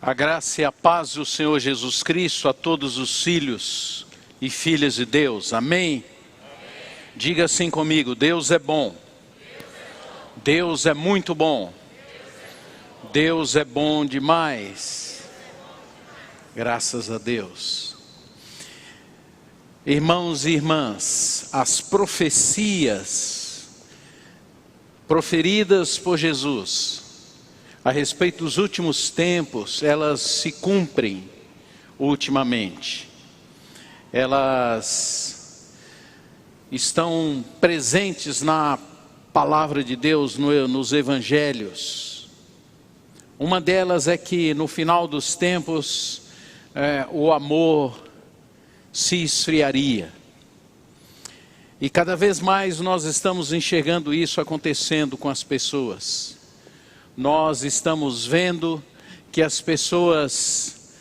A graça e a paz do Senhor Jesus Cristo a todos os filhos e filhas de Deus. Amém? Diga assim comigo: Deus é bom. Deus é muito bom. Deus é bom demais. Graças a Deus. Irmãos e irmãs, as profecias proferidas por Jesus a respeito dos últimos tempos, elas se cumprem ultimamente. Elas estão presentes na palavra de Deus, nos evangelhos. Uma delas é que no final dos tempos, o amor se esfriaria. E cada vez mais nós estamos enxergando isso acontecendo com as pessoas. Nós estamos vendo que as pessoas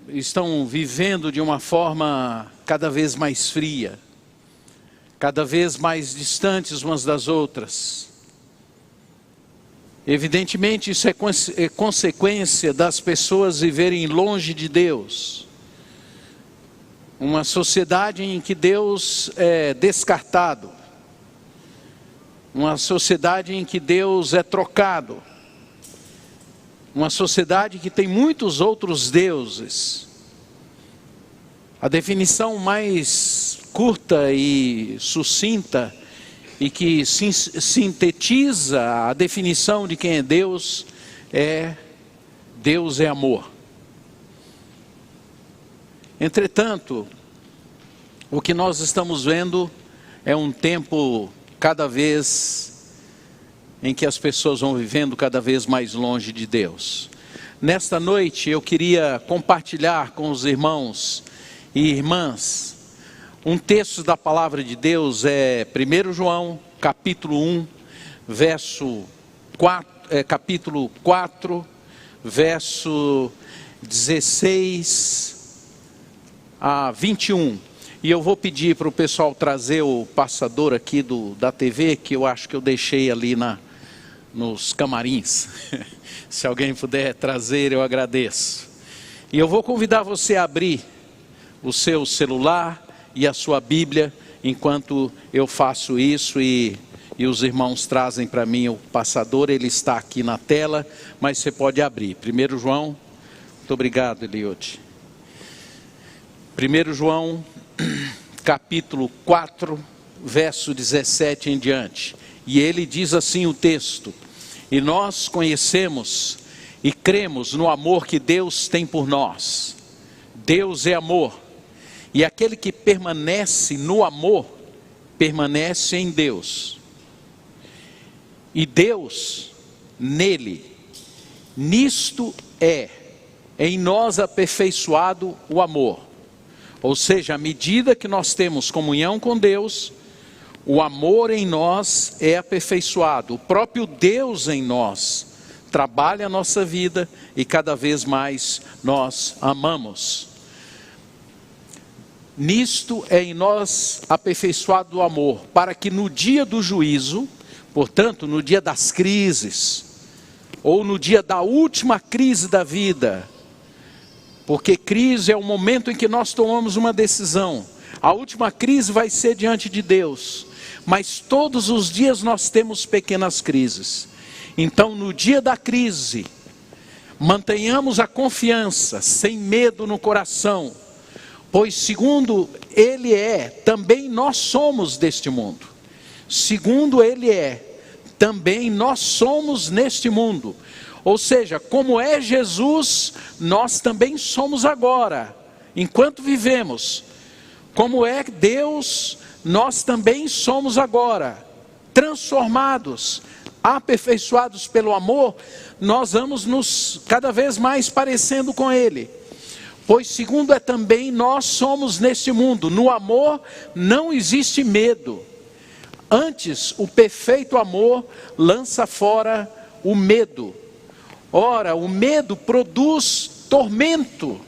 estão vivendo de uma forma cada vez mais fria, cada vez mais distantes umas das outras. Evidentemente isso é consequência das pessoas viverem longe de Deus. Uma sociedade em que Deus é descartado. Uma sociedade em que Deus é trocado. Uma sociedade que tem muitos outros deuses. A definição mais curta e sucinta e que sintetiza a definição de quem é Deus Deus é amor. Entretanto, o que nós estamos vendo é um tempo cada vez em que as pessoas vão vivendo cada vez mais longe de Deus. Nesta noite eu queria compartilhar com os irmãos e irmãs um texto da palavra de Deus, 1 João capítulo 1, capítulo 4, verso 16 a 21. E eu vou pedir para o pessoal trazer o passador aqui da TV, que eu acho que eu deixei ali nos camarins. Se alguém puder trazer, eu agradeço. E eu vou convidar você a abrir o seu celular e a sua Bíblia, enquanto eu faço isso e os irmãos trazem para mim o passador. Ele está aqui na tela, mas você pode abrir. 1 João, muito obrigado, Eliode. 1 João capítulo 4, verso 17 em diante. E ele diz assim o texto: e nós conhecemos e cremos no amor que Deus tem por nós. Deus é amor. E aquele que permanece no amor, permanece em Deus. E Deus nele. Nisto é em nós aperfeiçoado o amor. Ou seja, à medida que nós temos comunhão com Deus, o amor em nós é aperfeiçoado. O próprio Deus em nós trabalha a nossa vida e cada vez mais nós amamos. Nisto é em nós aperfeiçoado o amor, para que no dia do juízo, portanto no dia das crises, ou no dia da última crise da vida, porque crise é o momento em que nós tomamos uma decisão. A última crise vai ser diante de Deus. Mas todos os dias nós temos pequenas crises. Então no dia da crise, mantenhamos a confiança, sem medo no coração. Pois segundo Ele também nós somos deste mundo. Segundo Ele também nós somos neste mundo. Ou seja, como é Jesus, nós também somos agora, enquanto vivemos. Como é Deus, nós também somos agora, transformados, aperfeiçoados pelo amor, nós vamos nos cada vez mais parecendo com Ele. Pois segundo também nós somos neste mundo, no amor não existe medo. Antes, o perfeito amor lança fora o medo. Ora, o medo produz tormento.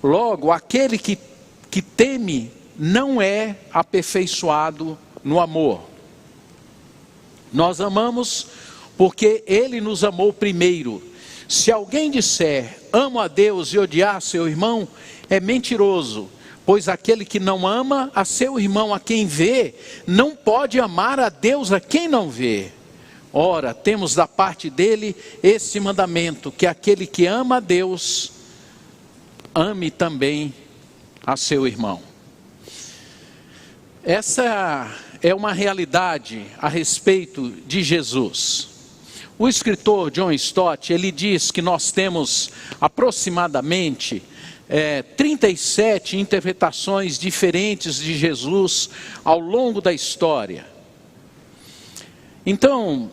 Logo, aquele que teme não é aperfeiçoado no amor. Nós amamos porque Ele nos amou primeiro. Se alguém disser, amo a Deus e odiar seu irmão, é mentiroso. Pois aquele que não ama a seu irmão a quem vê, não pode amar a Deus a quem não vê. Ora, temos da parte dele esse mandamento, que aquele que ama a Deus, ame também a seu irmão. Essa é uma realidade a respeito de Jesus. O escritor John Stott, ele diz que nós temos aproximadamente 37 interpretações diferentes de Jesus ao longo da história. Então,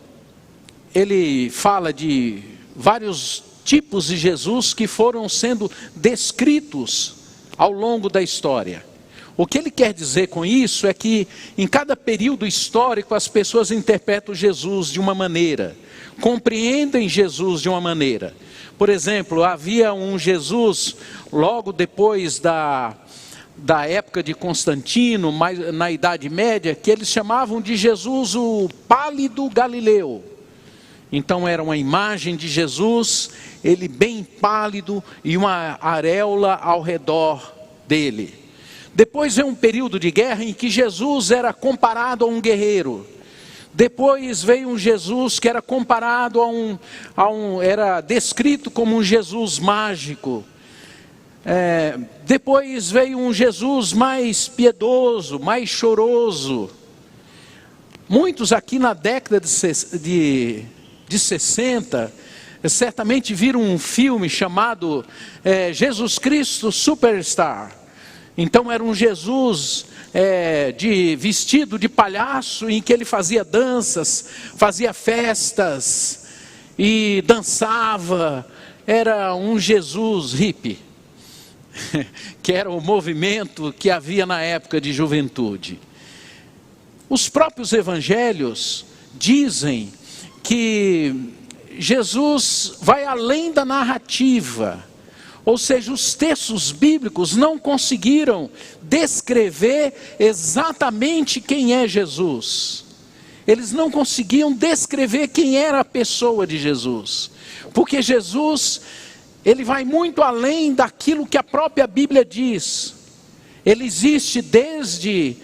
ele fala de vários tipos de Jesus que foram sendo descritos ao longo da história. O que ele quer dizer com isso é que em cada período histórico as pessoas interpretam Jesus de uma maneira, compreendem Jesus de uma maneira. Por exemplo, havia um Jesus logo depois da época de Constantino, na Idade Média, que eles chamavam de Jesus o pálido Galileu. Então era uma imagem de Jesus, ele bem pálido e uma auréola ao redor dele. Depois veio um período de guerra em que Jesus era comparado a um guerreiro. Depois veio um Jesus que era comparado era descrito como um Jesus mágico. Depois veio um Jesus mais piedoso, mais choroso. Muitos aqui na década de 60, certamente viram um filme chamado Jesus Cristo Superstar. Então era um Jesus vestido de palhaço, em que ele fazia danças, fazia festas e dançava. Era um Jesus hippie, que era o movimento que havia na época de juventude. Os próprios evangelhos dizem que Jesus vai além da narrativa. Ou seja, os textos bíblicos não conseguiram descrever exatamente quem é Jesus. Eles não conseguiam descrever quem era a pessoa de Jesus. Porque Jesus, ele vai muito além daquilo que a própria Bíblia diz. Ele existe desde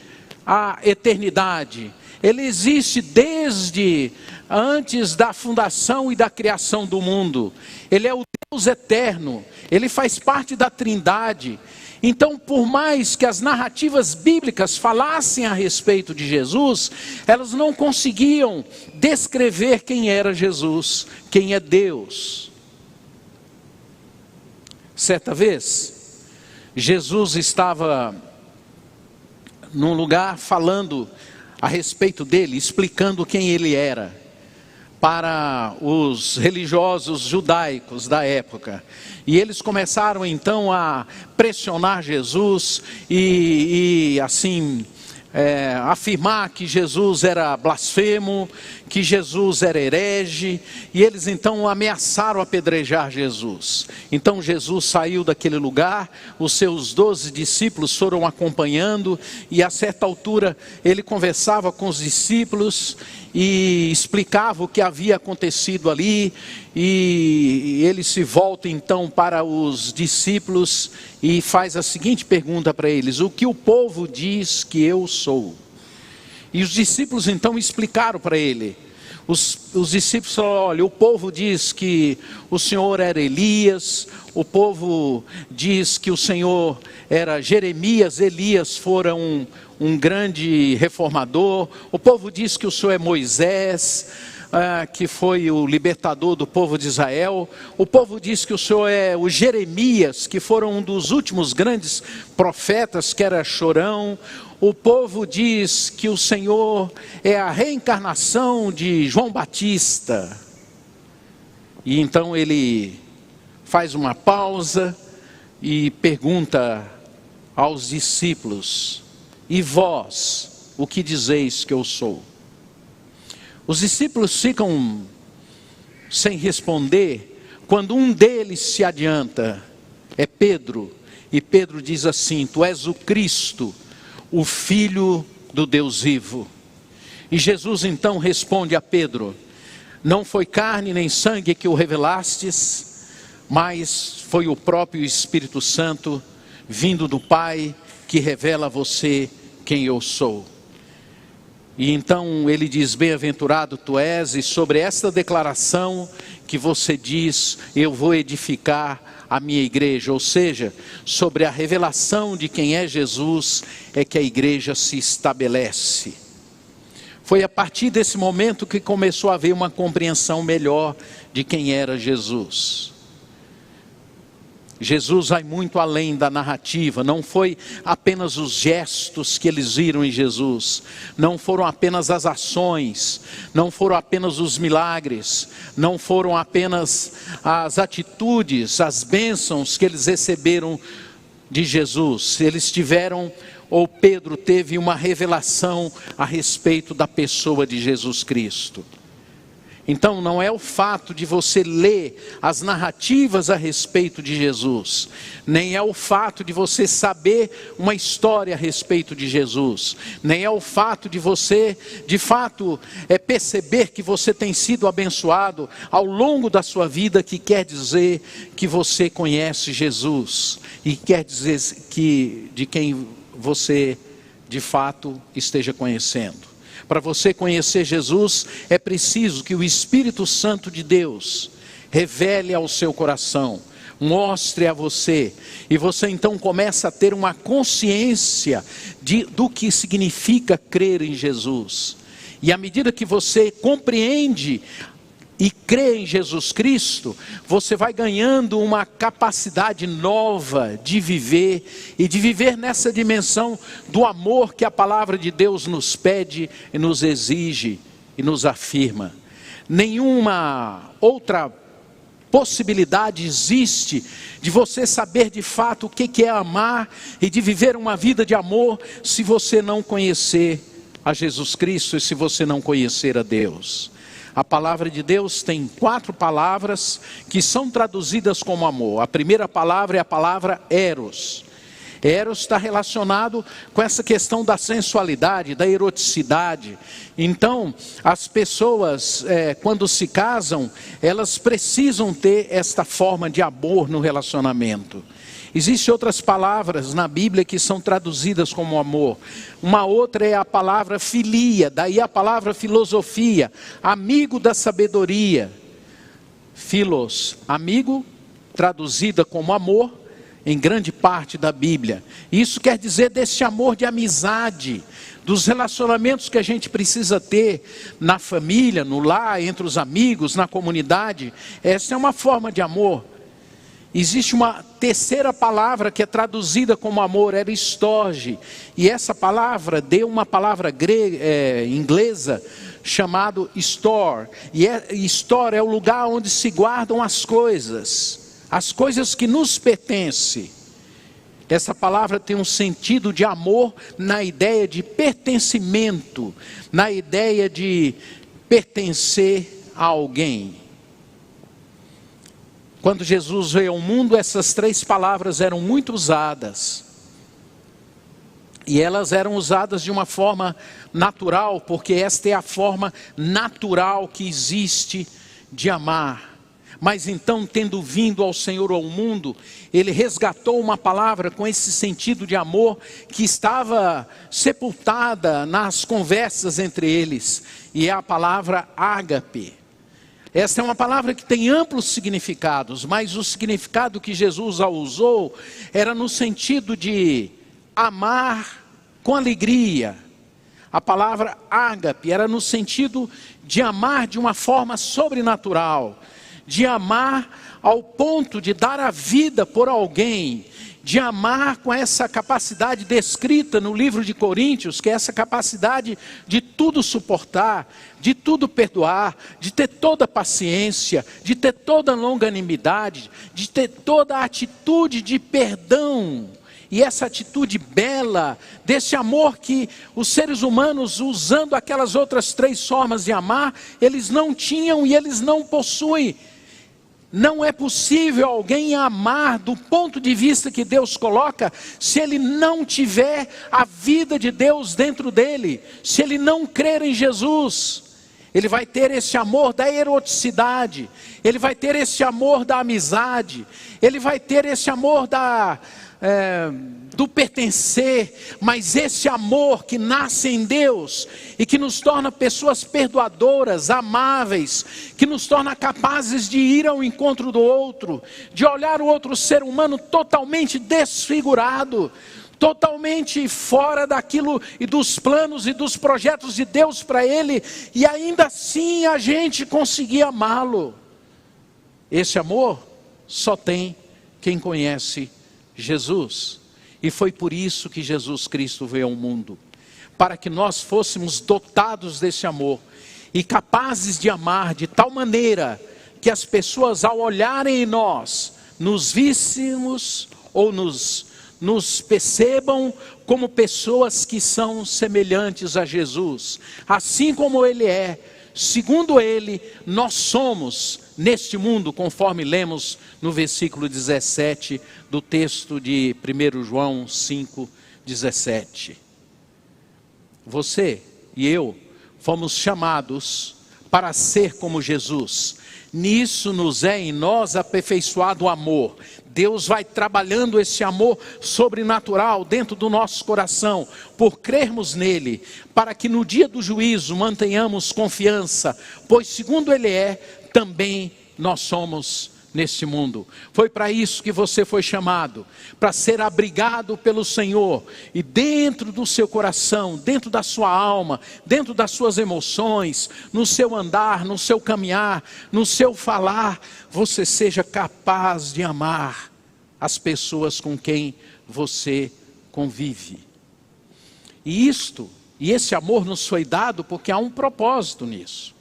a eternidade. Ele existe desde antes da fundação e da criação do mundo. Ele é o Deus eterno. Ele faz parte da Trindade. Então, por mais que as narrativas bíblicas falassem a respeito de Jesus, elas não conseguiam descrever quem era Jesus, quem é Deus. Certa vez, Jesus estava num lugar falando a respeito dele, explicando quem ele era para os religiosos judaicos da época. E eles começaram então a pressionar Jesus e assim afirmar que Jesus era blasfemo, que Jesus era herege, e eles então ameaçaram apedrejar Jesus. Então Jesus saiu daquele lugar, os seus 12 discípulos foram acompanhando, e a certa altura ele conversava com os discípulos e explicava o que havia acontecido ali, e ele se volta então para os discípulos e faz a seguinte pergunta para eles: o que o povo diz que eu sou? E os discípulos então explicaram para ele. Os discípulos falaram: olha, o povo diz que o Senhor era Elias, o povo diz que o Senhor era Jeremias, Elias fora um grande reformador, o povo diz que o Senhor é Moisés, que foi o libertador do povo de Israel, o povo diz que o Senhor é o Jeremias, que foram um dos últimos grandes profetas, que era chorão, o povo diz que o Senhor é a reencarnação de João Batista. E então ele faz uma pausa e pergunta aos discípulos: e vós, o que dizeis que eu sou? Os discípulos ficam sem responder, quando um deles se adianta, é Pedro, e Pedro diz assim: tu és o Cristo, o Filho do Deus vivo. E Jesus então responde a Pedro: Não foi carne nem sangue que o revelastes, mas foi o próprio Espírito Santo, vindo do Pai, que revela a você quem eu sou. E então ele diz: bem-aventurado tu és, e sobre esta declaração que você diz, eu vou edificar a minha igreja, ou seja, sobre a revelação de quem é Jesus, é que a igreja se estabelece. Foi a partir desse momento que começou a haver uma compreensão melhor de quem era Jesus. Jesus vai muito além da narrativa, não foi apenas os gestos que eles viram em Jesus, não foram apenas as ações, não foram apenas os milagres, não foram apenas as atitudes, as bênçãos que eles receberam de Jesus. Eles tiveram, ou Pedro teve, uma revelação a respeito da pessoa de Jesus Cristo. Então não é o fato de você ler as narrativas a respeito de Jesus, nem é o fato de você saber uma história a respeito de Jesus, nem é o fato de você, de fato, perceber que você tem sido abençoado ao longo da sua vida, que quer dizer que você conhece Jesus, e quer dizer que de quem você de fato esteja conhecendo. Para você conhecer Jesus, é preciso que o Espírito Santo de Deus revele ao seu coração, mostre a você, e você então começa a ter uma consciência do que significa crer em Jesus. E à medida que você compreende e crê em Jesus Cristo, você vai ganhando uma capacidade nova de viver, e de viver nessa dimensão do amor que a palavra de Deus nos pede e nos exige e nos afirma. Nenhuma outra possibilidade existe de você saber de fato o que é amar e de viver uma vida de amor, se você não conhecer a Jesus Cristo e se você não conhecer a Deus. A palavra de Deus tem 4 palavras que são traduzidas como amor. A primeira palavra é a palavra eros. Eros está relacionado com essa questão da sensualidade, da eroticidade. Então, as pessoas, quando se casam, elas precisam ter esta forma de amor no relacionamento. Existem outras palavras na Bíblia que são traduzidas como amor. Uma outra é a palavra filia, daí a palavra filosofia, amigo da sabedoria. Philos, amigo, traduzida como amor, em grande parte da Bíblia. Isso quer dizer desse amor de amizade, dos relacionamentos que a gente precisa ter na família, no lar, entre os amigos, na comunidade. Essa é uma forma de amor. Existe uma terceira palavra que é traduzida como amor, eristorge. E essa palavra deu uma palavra inglesa chamada store. E store é o lugar onde se guardam as coisas que nos pertencem. Essa palavra tem um sentido de amor na ideia de pertencimento, na ideia de pertencer a alguém. Quando Jesus veio ao mundo, essas 3 palavras eram muito usadas. E elas eram usadas de uma forma natural, porque esta é a forma natural que existe de amar. Mas então, tendo vindo ao Senhor ao mundo, Ele resgatou uma palavra com esse sentido de amor que estava sepultada nas conversas entre eles. E é a palavra ágape. Essa é uma palavra que tem amplos significados, mas o significado que Jesus a usou era no sentido de amar com alegria. A palavra ágape era no sentido de amar de uma forma sobrenatural, de amar ao ponto de dar a vida por alguém, de amar com essa capacidade descrita no livro de Coríntios, que é essa capacidade de tudo suportar, de tudo perdoar, de ter toda paciência, de ter toda longanimidade, de ter toda a atitude de perdão. E essa atitude bela, desse amor que os seres humanos, usando aquelas outras 3 formas de amar, eles não tinham e eles não possuem. Não é possível alguém amar do ponto de vista que Deus coloca, se ele não tiver a vida de Deus dentro dele, se ele não crer em Jesus. ele vai ter esse amor da eroticidade, ele vai ter esse amor da amizade, ele vai ter esse amor do pertencer, mas esse amor que nasce em Deus e que nos torna pessoas perdoadoras, amáveis, que nos torna capazes de ir ao encontro do outro, de olhar o outro ser humano totalmente desfigurado, totalmente fora daquilo e dos planos e dos projetos de Deus para ele, e ainda assim a gente conseguir amá-lo. Esse amor só tem quem conhece Jesus. E foi por isso que Jesus Cristo veio ao mundo, para que nós fôssemos dotados desse amor e capazes de amar de tal maneira que as pessoas, ao olharem em nós, nos víssemos ou nos percebam como pessoas que são semelhantes a Jesus, assim como Ele é. Segundo Ele, nós somos neste mundo, conforme lemos no versículo 17 do texto de 1 João 5,17. Você e eu fomos chamados para ser como Jesus. Nisso nos é em nós aperfeiçoado o amor. Deus vai trabalhando esse amor sobrenatural dentro do nosso coração, por crermos nele, para que no dia do juízo mantenhamos confiança, pois segundo Ele é, também nós somos neste mundo. Foi para isso que você foi chamado, para ser abrigado pelo Senhor, e dentro do seu coração, dentro da sua alma, dentro das suas emoções, no seu andar, no seu caminhar, no seu falar, você seja capaz de amar as pessoas com quem você convive. E esse amor nos foi dado porque há um propósito nisso.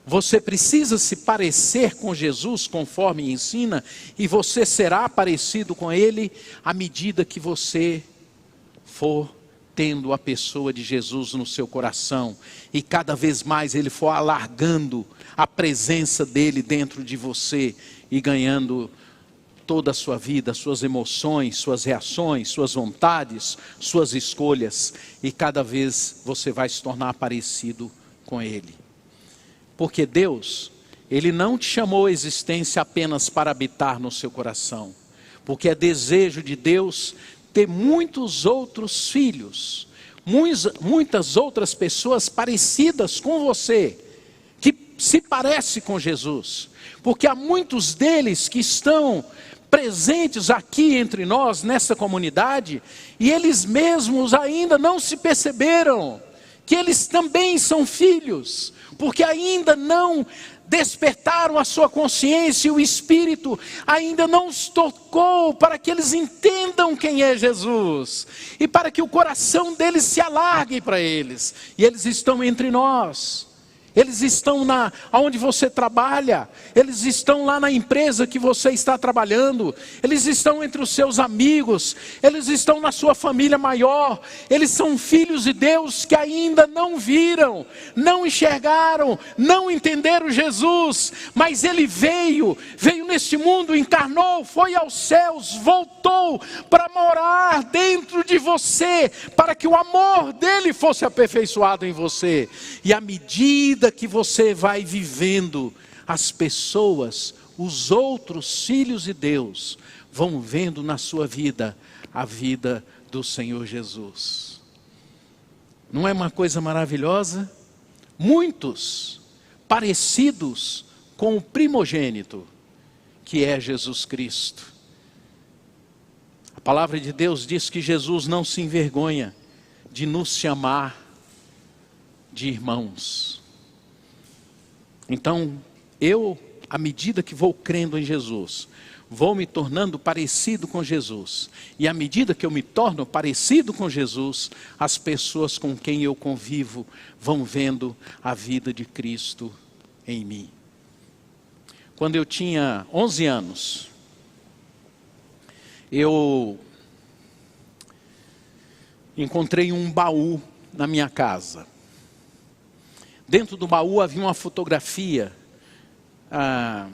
Você precisa se parecer com Jesus conforme ensina, e você será parecido com Ele à medida que você for tendo a pessoa de Jesus no seu coração, e cada vez mais Ele for alargando a presença dEle dentro de você, e ganhando toda a sua vida, suas emoções, suas reações, suas vontades, suas escolhas, e cada vez você vai se tornar parecido com Ele. Porque Deus, Ele não te chamou à existência apenas para habitar no seu coração. Porque é desejo de Deus ter muitos outros filhos, muitas outras pessoas parecidas com você, que se parecem com Jesus. Porque há muitos deles que estão presentes aqui entre nós, nessa comunidade, e eles mesmos ainda não se perceberam que eles também são filhos, porque ainda não despertaram a sua consciência, e o Espírito ainda não os tocou para que eles entendam quem é Jesus, e para que o coração deles se alargue para eles. E eles estão entre nós. Eles estão onde você trabalha, eles estão lá na empresa que você está trabalhando, eles estão entre os seus amigos, eles estão na sua família maior. Eles são filhos de Deus que ainda não viram, não enxergaram, não entenderam Jesus, mas Ele veio neste mundo, encarnou, foi aos céus, voltou para morar dentro de você, para que o amor dEle fosse aperfeiçoado em você. E à medida que você vai vivendo, as pessoas, os outros filhos de Deus, vão vendo na sua vida a vida do Senhor Jesus. Não é uma coisa maravilhosa? Muitos parecidos com o primogênito, que é Jesus Cristo. A palavra de Deus diz que Jesus não se envergonha de nos chamar de irmãos. Então, à medida que vou crendo em Jesus, vou me tornando parecido com Jesus. E à medida que eu me torno parecido com Jesus, as pessoas com quem eu convivo vão vendo a vida de Cristo em mim. Quando eu tinha 11 anos, eu encontrei um baú na minha casa. Dentro do baú havia uma fotografia.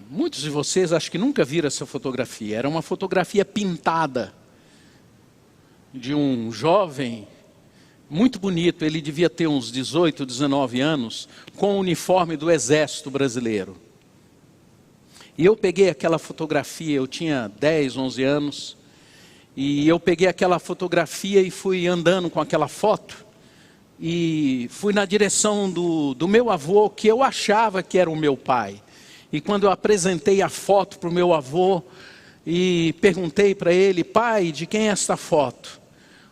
Muitos de vocês acho que nunca viram essa fotografia. Era uma fotografia pintada de um jovem muito bonito, ele devia ter uns 18, 19 anos, com o uniforme do Exército Brasileiro. E eu peguei aquela fotografia, eu tinha 10, 11 anos, e eu peguei aquela fotografia e fui andando com aquela foto, e fui na direção do meu avô, que eu achava que era o meu pai. E quando eu apresentei a foto para o meu avô, e perguntei para ele: pai, de quem é esta foto?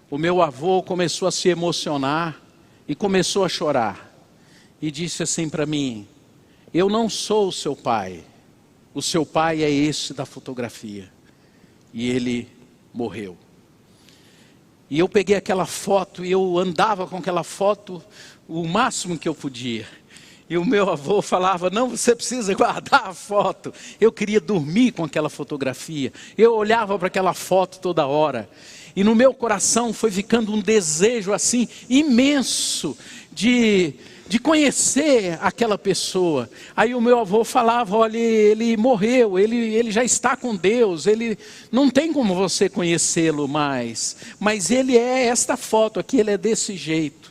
O meu avô começou a se emocionar e começou a chorar. E disse assim para mim: eu não sou o seu pai. O seu pai é esse da fotografia. E ele morreu. E eu peguei aquela foto e eu andava com aquela foto o máximo que eu podia. E o meu avô falava: não, você precisa guardar a foto. Eu queria dormir com aquela fotografia. Eu olhava para aquela foto toda hora. E no meu coração foi ficando um desejo assim imenso de conhecer aquela pessoa. Aí o meu avô falava: olha, ele morreu, ele já está com Deus, ele não tem como você conhecê-lo mais. Mas ele é esta foto aqui, ele é desse jeito.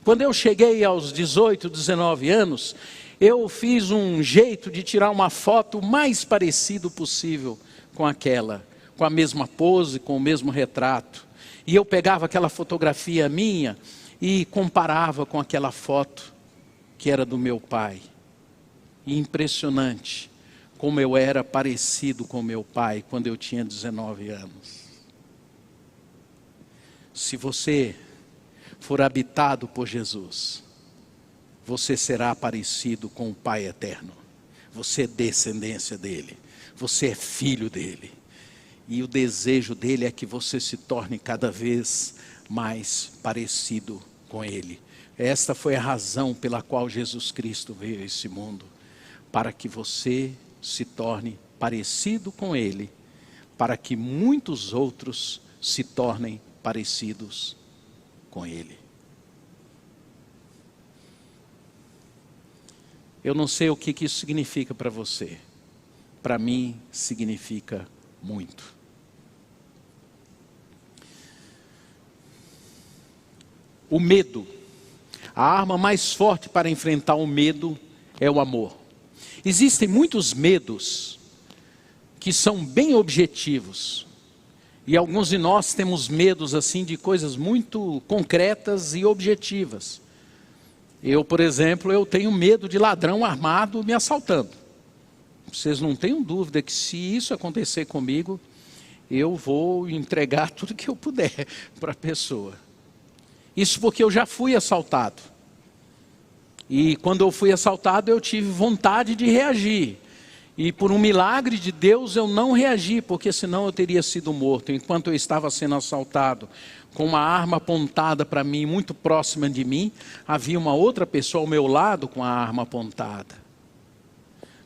Quando eu cheguei aos 18, 19 anos, eu fiz um jeito de tirar uma foto mais parecido possível com aquela, com a mesma pose, com o mesmo retrato. E eu pegava aquela fotografia minha e comparava com aquela foto que era do meu pai. E impressionante como eu era parecido com meu pai quando eu tinha 19 anos. Se você for habitado por Jesus, você será parecido com o Pai eterno. Você é descendência dele, você é filho dele. E o desejo dele é que você se torne cada vez mais parecido com ele. Esta foi a razão pela qual Jesus Cristo veio a esse mundo, para que você se torne parecido com ele, para que muitos outros se tornem parecidos com ele. Eu não sei o que isso significa para você. Para mim significa muito. O medo. A arma mais forte para enfrentar o medo é o amor. Existem muitos medos que são bem objetivos. E alguns de nós temos medos assim de coisas muito concretas e objetivas. Eu, por exemplo, eu tenho medo de ladrão armado me assaltando. Vocês não tenham dúvida que se isso acontecer comigo, eu vou entregar tudo que eu puder para a pessoa. Isso porque eu já fui assaltado. E quando eu fui assaltado, eu tive vontade de reagir. E por um milagre de Deus eu não reagi, porque senão eu teria sido morto. Enquanto eu estava sendo assaltado, com uma arma apontada para mim, muito próxima de mim, havia uma outra pessoa ao meu lado com a arma apontada.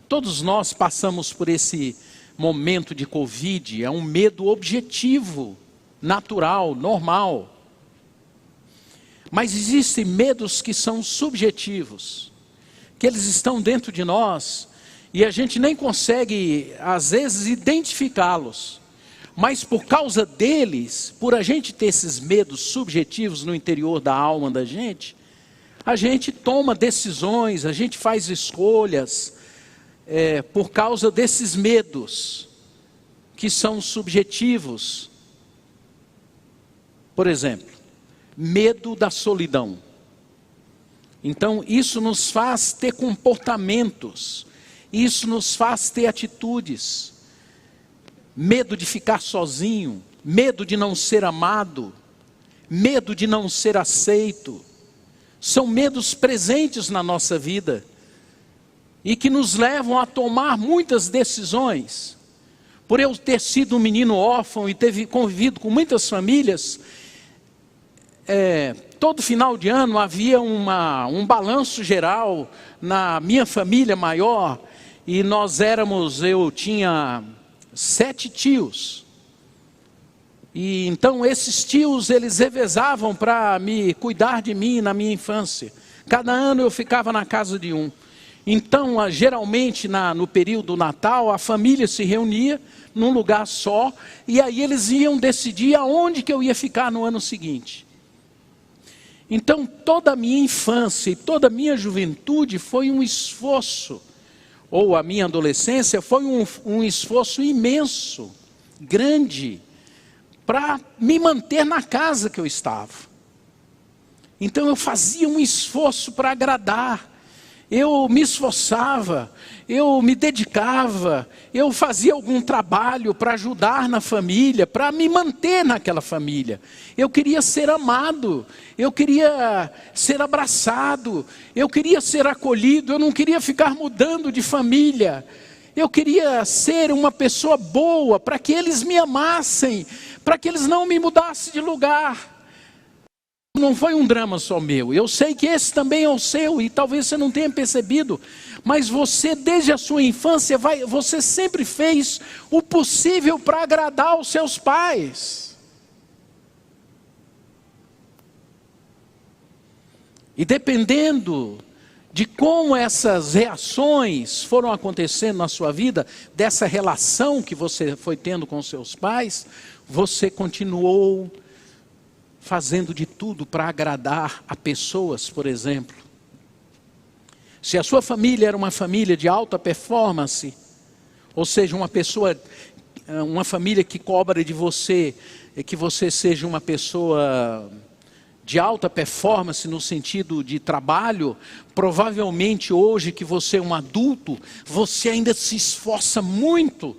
Todos nós passamos por esse momento de Covid, é um medo objetivo, natural, normal. Mas existem medos que são subjetivos, que eles estão dentro de nós e a gente nem consegue, às vezes, identificá-los. Mas por causa deles, por a gente ter esses medos subjetivos no interior da alma da gente, a gente toma decisões, a gente faz escolhas, por causa desses medos que são subjetivos. Por exemplo, medo da solidão. Então isso nos faz ter comportamentos, isso nos faz ter atitudes. Medo de ficar sozinho, medo de não ser amado, medo de não ser aceito. São medos presentes na nossa vida e que nos levam a tomar muitas decisões. Por eu ter sido um menino órfão e ter convivido com muitas famílias, todo final de ano havia um balanço geral na minha família maior, e eu tinha 7 tios, e então esses tios eles revezavam para me cuidar de mim na minha infância. Cada ano eu ficava na casa de um. Então geralmente no período do Natal a família se reunia num lugar só, e aí eles iam decidir aonde que eu ia ficar no ano seguinte. Então toda a minha infância e toda a minha juventude foi um esforço, ou a minha adolescência foi um esforço imenso, grande, para me manter na casa que eu estava. Então eu fazia um esforço para agradar, eu me esforçava, eu me dedicava, eu fazia algum trabalho para ajudar na família, para me manter naquela família. Eu queria ser amado, eu queria ser abraçado, eu queria ser acolhido, eu não queria ficar mudando de família. Eu queria ser uma pessoa boa, para que eles me amassem, para que eles não me mudassem de lugar. Não foi um drama só meu, eu sei que esse também é o seu, e talvez você não tenha percebido, mas você desde a sua infância, você sempre fez o possível para agradar os seus pais. E dependendo de como essas reações foram acontecendo na sua vida, dessa relação que você foi tendo com seus pais, você continuou fazendo de tudo para agradar a pessoas, por exemplo. Se a sua família era uma família de alta performance, ou seja, uma família que cobra de você, que você seja uma pessoa de alta performance no sentido de trabalho, provavelmente hoje que você é um adulto, você ainda se esforça muito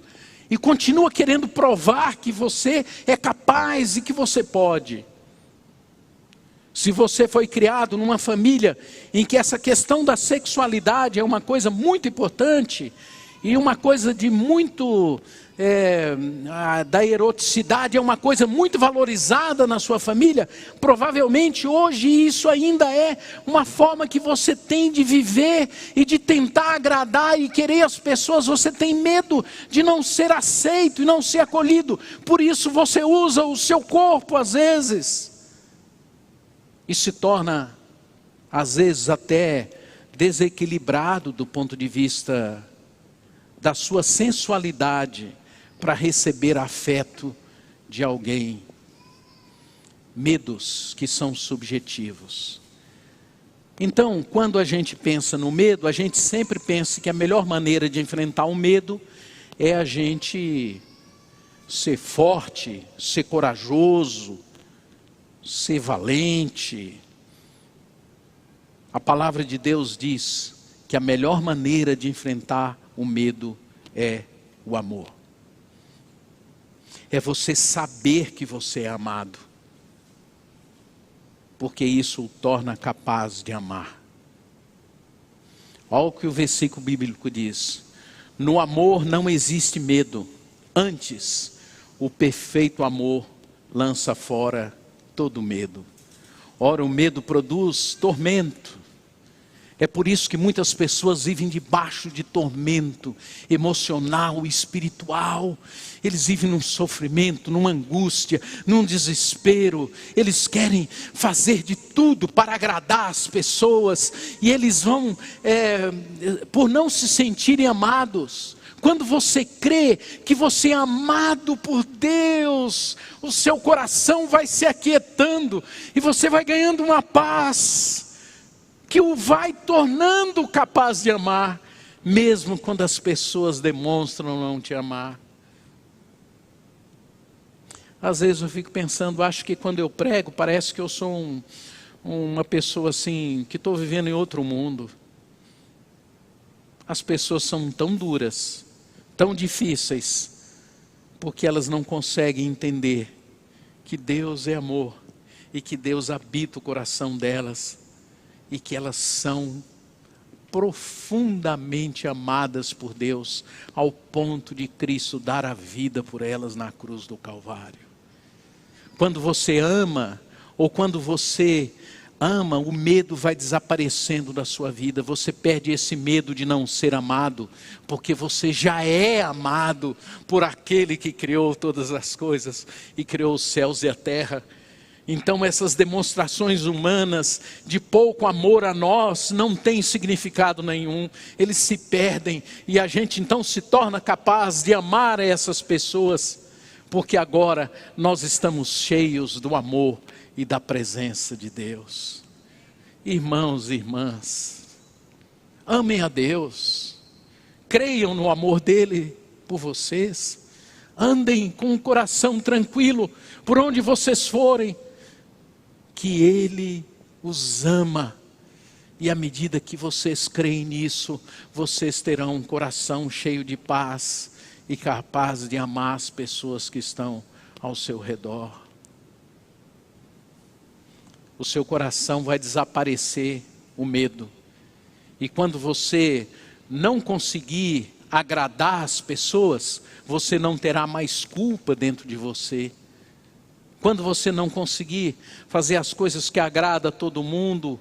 e continua querendo provar que você é capaz e que você pode. Se você foi criado numa família em que essa questão da sexualidade é uma coisa muito importante, e uma coisa de muito, da eroticidade é uma coisa muito valorizada na sua família, provavelmente hoje isso ainda é uma forma que você tem de viver e de tentar agradar e querer as pessoas. Você tem medo de não ser aceito e não ser acolhido, por isso você usa o seu corpo às vezes. E se torna, às vezes, até desequilibrado do ponto de vista da sua sensualidade para receber afeto de alguém. Medos que são subjetivos. Então, quando a gente pensa no medo, a gente sempre pensa que a melhor maneira de enfrentar o medo é a gente ser forte, ser corajoso, ser valente. A palavra de Deus diz que a melhor maneira de enfrentar o medo é o amor. É você saber que você é amado, porque isso o torna capaz de amar. Olha o que o versículo bíblico diz: no amor não existe medo, antes o perfeito amor lança fora todo medo. Ora, o medo produz tormento. É por isso que muitas pessoas vivem debaixo de tormento emocional, espiritual. Eles vivem num sofrimento, numa angústia, num desespero. Eles querem fazer de tudo para agradar as pessoas. E eles vão, por não se sentirem amados. Quando você crê que você é amado por Deus, o seu coração vai se aquietando e você vai ganhando uma paz que o vai tornando capaz de amar, mesmo quando as pessoas demonstram não te amar. Às vezes eu fico pensando, acho que quando eu prego parece que eu sou uma pessoa assim, que estou vivendo em outro mundo. As pessoas são tão duras, tão difíceis, porque elas não conseguem entender que Deus é amor e que Deus habita o coração delas e que elas são profundamente amadas por Deus ao ponto de Cristo dar a vida por elas na cruz do Calvário. Quando você ama, ou quando você ama, o medo vai desaparecendo da sua vida. Você perde esse medo de não ser amado, porque você já é amado por aquele que criou todas as coisas e criou os céus e a terra. Então essas demonstrações humanas de pouco amor a nós não têm significado nenhum, eles se perdem e a gente então se torna capaz de amar essas pessoas, porque agora nós estamos cheios do amor e da presença de Deus. Irmãos e irmãs, amem a Deus, creiam no amor dele por vocês, andem com o coração tranquilo por onde vocês forem, que ele os ama. E à medida que vocês creem nisso, vocês terão um coração cheio de paz e capaz de amar as pessoas que estão ao seu redor. O seu coração vai desaparecer o medo. E quando você não conseguir agradar as pessoas, você não terá mais culpa dentro de você. Quando você não conseguir fazer as coisas que agradam a todo mundo,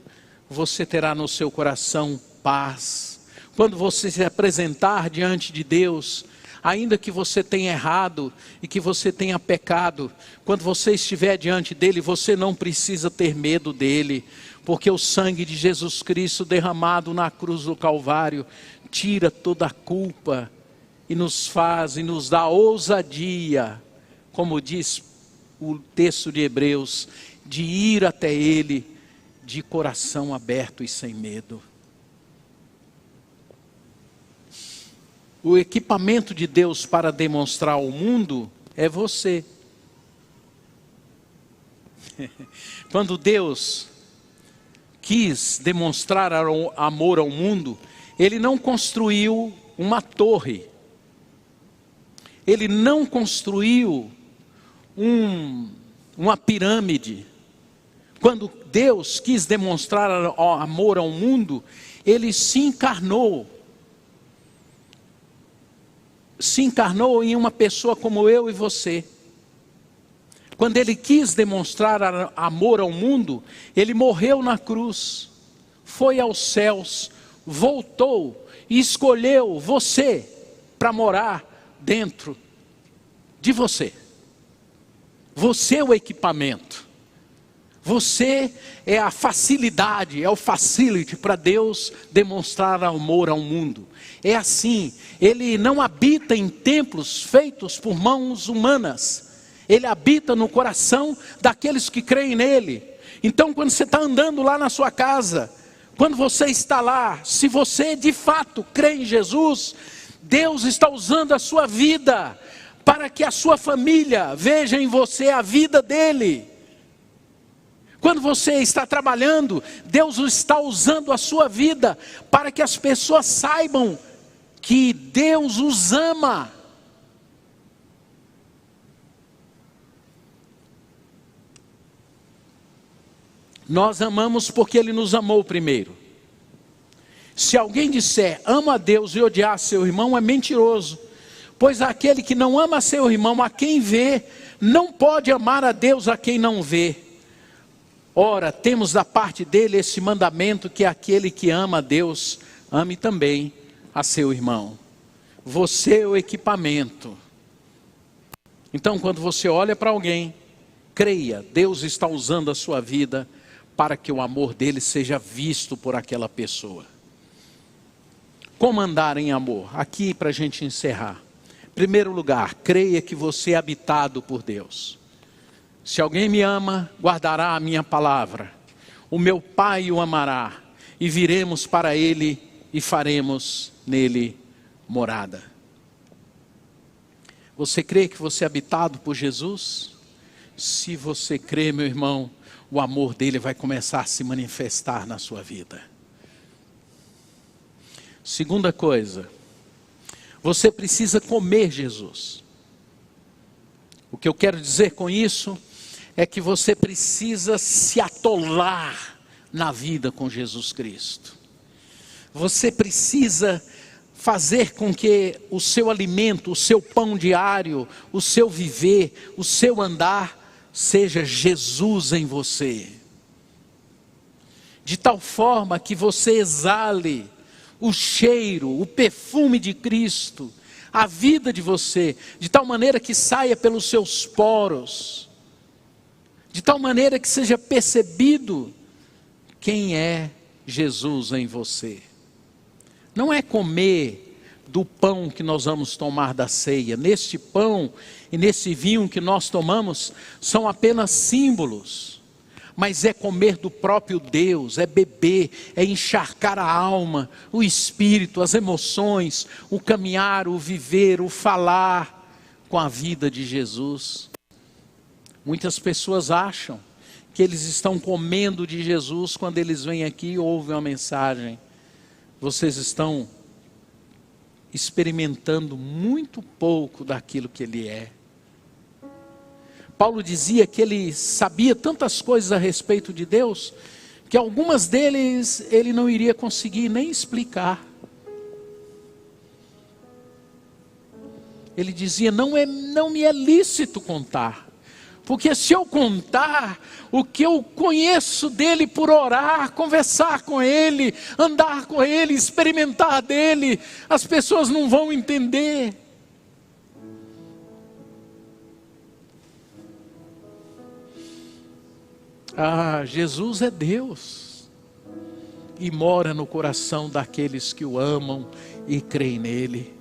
você terá no seu coração paz. Quando você se apresentar diante de Deus, ainda que você tenha errado e que você tenha pecado, quando você estiver diante dele, você não precisa ter medo dele, porque o sangue de Jesus Cristo derramado na cruz do Calvário tira toda a culpa e nos faz e nos dá ousadia, como diz o texto de Hebreus, de ir até ele de coração aberto e sem medo. O equipamento de Deus para demonstrar ao mundo é você. Quando Deus quis demonstrar amor ao mundo, ele não construiu uma torre. Ele não construiu uma pirâmide. Quando Deus quis demonstrar amor ao mundo, ele se encarnou em uma pessoa como eu e você. Quando ele quis demonstrar amor ao mundo, ele morreu na cruz, foi aos céus, voltou e escolheu você para morar dentro de você. Você é o equipamento. Você é a facilidade, é o facility para Deus demonstrar amor ao mundo. É assim, ele não habita em templos feitos por mãos humanas. Ele habita no coração daqueles que creem nele. Então quando você está andando lá na sua casa, quando você está lá, se você de fato crê em Jesus, Deus está usando a sua vida para que a sua família veja em você a vida dele. Quando você está trabalhando, Deus está usando a sua vida para que as pessoas saibam que Deus os ama. Nós amamos porque Ele nos amou primeiro. Se alguém disser, ama a Deus e odiar seu irmão, é mentiroso. Pois aquele que não ama seu irmão, a quem vê, não pode amar a Deus a quem não vê. Ora, temos da parte dele esse mandamento, que aquele que ama a Deus, ame também a seu irmão. Você é o equipamento. Então quando você olha para alguém, creia, Deus está usando a sua vida para que o amor dele seja visto por aquela pessoa. Como andar em amor? Aqui para a gente encerrar. Em primeiro lugar, creia que você é habitado por Deus. Se alguém me ama, guardará a minha palavra. O meu Pai o amará, e viremos para ele e faremos nele morada. Você crê que você é habitado por Jesus? Se você crê, meu irmão, o amor dele vai começar a se manifestar na sua vida. Segunda coisa, você precisa comer Jesus. O que eu quero dizer com isso é que você precisa se atolar na vida com Jesus Cristo. Você precisa fazer com que o seu alimento, o seu pão diário, o seu viver, o seu andar, seja Jesus em você. De tal forma que você exale o cheiro, o perfume de Cristo, a vida de você, de tal maneira que saia pelos seus poros, de tal maneira que seja percebido quem é Jesus em você. Não é comer do pão que nós vamos tomar da ceia. Neste pão e nesse vinho que nós tomamos, são apenas símbolos. mas é comer do próprio Deus, é beber, é encharcar a alma, o espírito, as emoções, o caminhar, o viver, o falar com a vida de Jesus. Muitas pessoas acham que eles estão comendo de Jesus quando eles vêm aqui e ouvem uma mensagem. Vocês estão experimentando muito pouco daquilo que Ele é. Paulo dizia que ele sabia tantas coisas a respeito de Deus, que algumas deles ele não iria conseguir nem explicar. Ele dizia, não me é lícito contar, porque se eu contar o que eu conheço dele por orar, conversar com ele, andar com ele, experimentar dele, as pessoas não vão entender. Jesus é Deus e mora no coração daqueles que o amam e creem nele.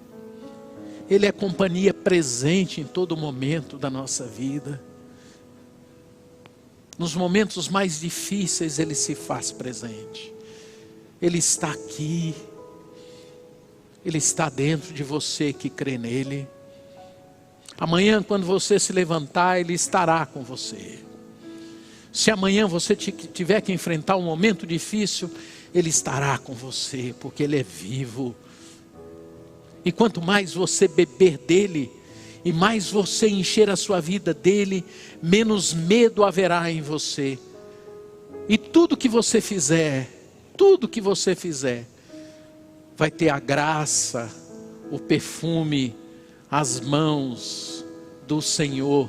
Ele é companhia presente em todo momento da nossa vida. Nos momentos mais difíceis Ele se faz presente. Ele está aqui. Ele está dentro de você que crê nele. Amanhã, quando você se levantar, Ele estará com você. Se amanhã você tiver que enfrentar um momento difícil, Ele estará com você, porque Ele é vivo. E quanto mais você beber dEle, e mais você encher a sua vida dEle, menos medo haverá em você. E tudo que você fizer, vai ter a graça, o perfume, as mãos do Senhor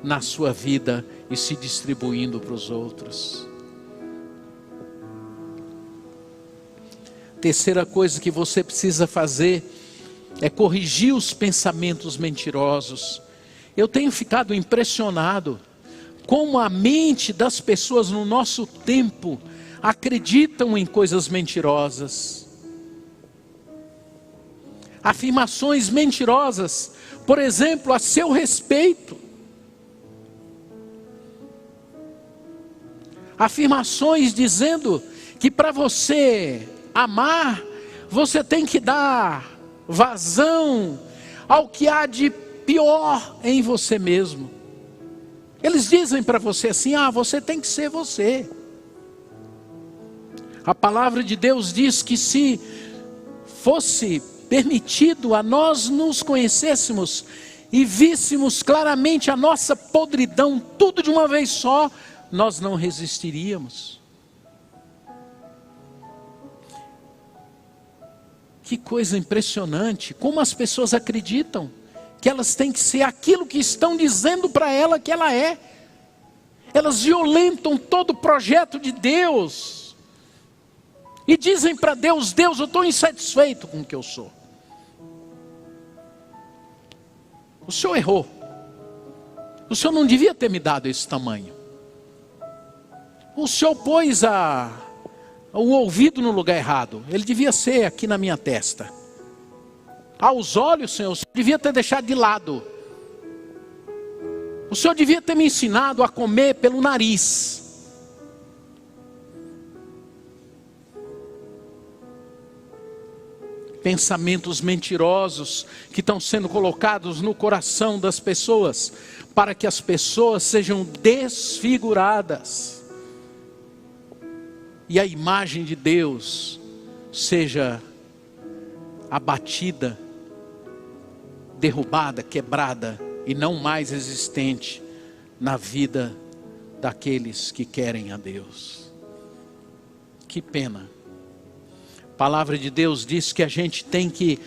na sua vida e se distribuindo para os outros. Terceira coisa que você precisa fazer é corrigir os pensamentos mentirosos. Eu tenho ficado impressionado como a mente das pessoas no nosso tempo acreditam em coisas mentirosas. Afirmações mentirosas, por exemplo, a seu respeito. Afirmações dizendo que para você amar, você tem que dar vazão ao que há de pior em você mesmo. Eles dizem para você assim, você tem que ser você. A palavra de Deus diz que se fosse permitido a nós nos conhecêssemos e víssemos claramente a nossa podridão, tudo de uma vez só, nós não resistiríamos. Que coisa impressionante, como as pessoas acreditam que elas têm que ser aquilo que estão dizendo para ela que ela é. Elas violentam todo o projeto de Deus e dizem para Deus, eu estou insatisfeito com o que eu sou. O Senhor errou. O Senhor não devia ter me dado esse tamanho. O Senhor pôs o ouvido no lugar errado. Ele devia ser aqui na minha testa. Aos olhos, Senhor, o Senhor devia ter deixado de lado. O Senhor devia ter me ensinado a comer pelo nariz. Pensamentos mentirosos que estão sendo colocados no coração das pessoas, para que as pessoas sejam desfiguradas e a imagem de Deus seja abatida, derrubada, quebrada e não mais existente na vida daqueles que querem a Deus. Que pena. A palavra de Deus diz que a gente tem que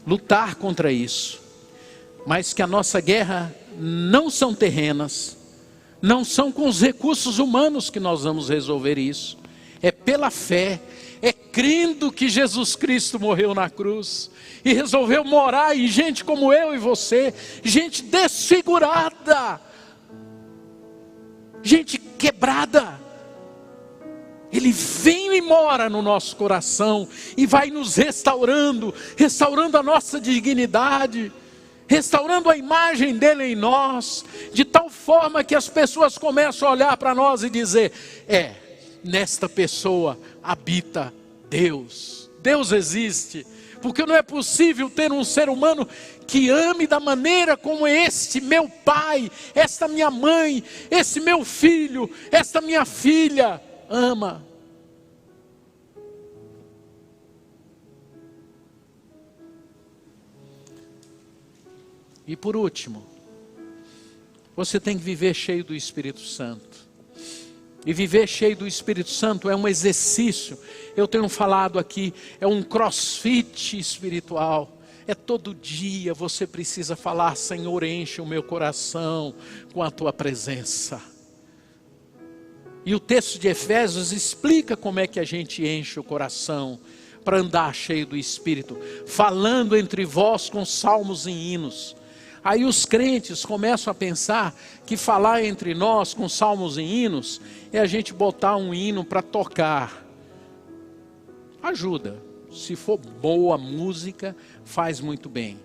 lutar contra isso, mas que a nossa guerra não são terrenas, não são com os recursos humanos que nós vamos resolver isso. É pela fé, é crendo que Jesus Cristo morreu na cruz e resolveu morar em gente como eu e você, gente desfigurada, gente quebrada. Ele vem e mora no nosso coração e vai nos restaurando a nossa dignidade, restaurando a imagem dele em nós, de tal forma que as pessoas começam a olhar para nós e dizer: nesta pessoa habita Deus. Deus existe, porque não é possível ter um ser humano que ame da maneira como este meu pai, esta minha mãe, esse meu filho, esta minha filha ama. E por último, você tem que viver cheio do Espírito Santo. E viver cheio do Espírito Santo é um exercício. Eu tenho falado aqui, é um crossfit espiritual. É todo dia você precisa falar: Senhor, enche o meu coração com a tua presença. E o texto de Efésios explica como é que a gente enche o coração para andar cheio do Espírito. Falando entre vós com salmos e hinos. Aí os crentes começam a pensar que falar entre nós com salmos e hinos é a gente botar um hino para tocar. Ajuda. Se for boa música, faz muito bem.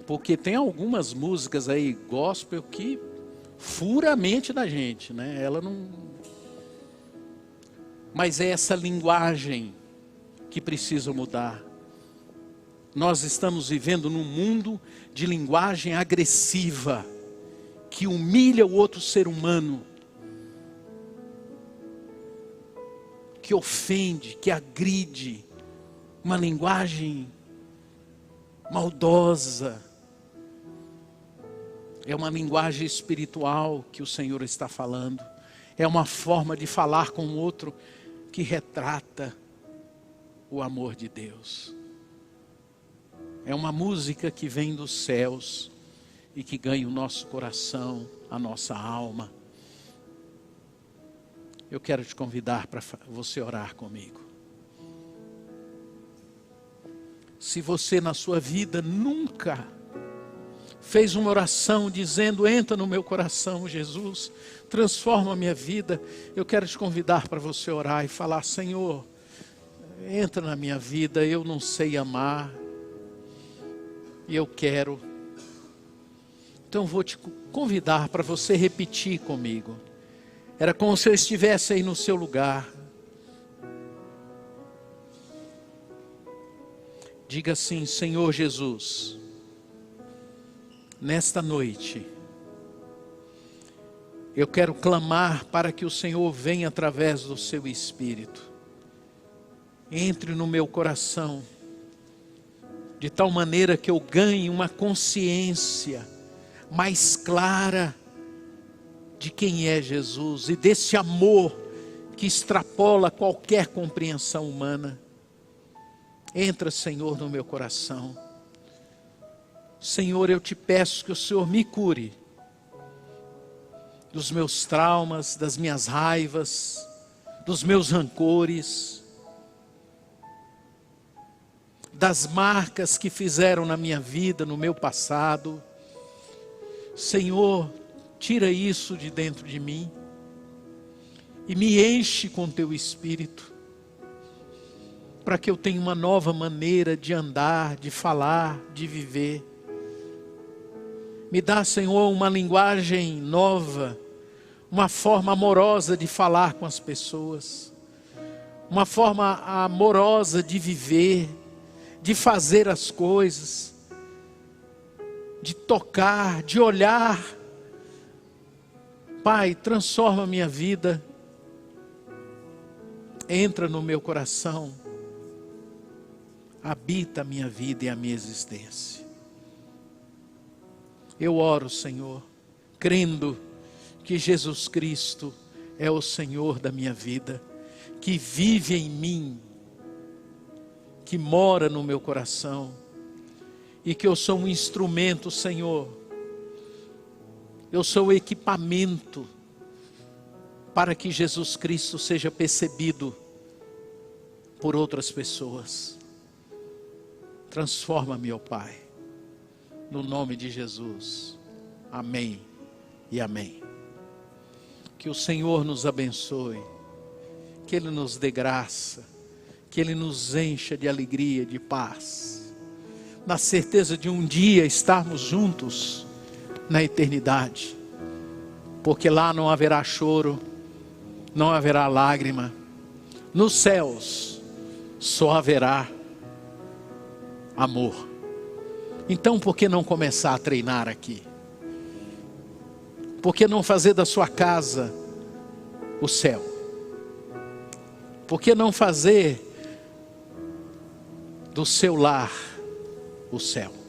Porque tem algumas músicas aí, gospel, que fura a mente da gente, né? Ela não... Mas é essa linguagem que precisa mudar. Nós estamos vivendo num mundo de linguagem agressiva, que humilha o outro ser humano, que ofende, que agride, uma linguagem maldosa. É uma linguagem espiritual que o Senhor está falando. É uma forma de falar com o outro que retrata o amor de Deus. É uma música que vem dos céus e que ganha o nosso coração, a nossa alma. Eu quero te convidar para você orar comigo. Se você na sua vida nunca fez uma oração dizendo: entra no meu coração, Jesus, transforma a minha vida, eu quero te convidar para você orar e falar: Senhor, entra na minha vida, eu não sei amar, e eu quero. Então vou te convidar para você repetir comigo. Era como se eu estivesse aí no seu lugar. Diga assim: Senhor Jesus, nesta noite, eu quero clamar para que o Senhor venha através do seu Espírito. Entre no meu coração, de tal maneira que eu ganhe uma consciência mais clara de quem é Jesus e desse amor que extrapola qualquer compreensão humana. Entra, Senhor, no meu coração. Senhor, eu te peço que o Senhor me cure dos meus traumas, das minhas raivas, dos meus rancores, das marcas que fizeram na minha vida, no meu passado. Senhor, tira isso de dentro de mim e me enche com teu Espírito, para que eu tenha uma nova maneira de andar, de falar, de viver. Me dá, Senhor, uma linguagem nova, uma forma amorosa de falar com as pessoas, uma forma amorosa de viver, de fazer as coisas, de tocar, de olhar. Pai, transforma a minha vida, entra no meu coração, habita a minha vida e a minha existência. Eu oro, Senhor, crendo que Jesus Cristo é o Senhor da minha vida, que vive em mim, que mora no meu coração, e que eu sou um instrumento, Senhor. Eu sou o equipamento para que Jesus Cristo seja percebido por outras pessoas. Transforma-me, ó Pai, no nome de Jesus. Amém e amém. Que o Senhor nos abençoe, que Ele nos dê graça, que Ele nos encha de alegria, de paz. na certeza de um dia estarmos juntos na eternidade. Porque lá não haverá choro, não haverá lágrima. Nos céus só haverá amor. Então por que não começar a treinar aqui? Por que não fazer da sua casa o céu? Por que não fazer do seu lar o céu?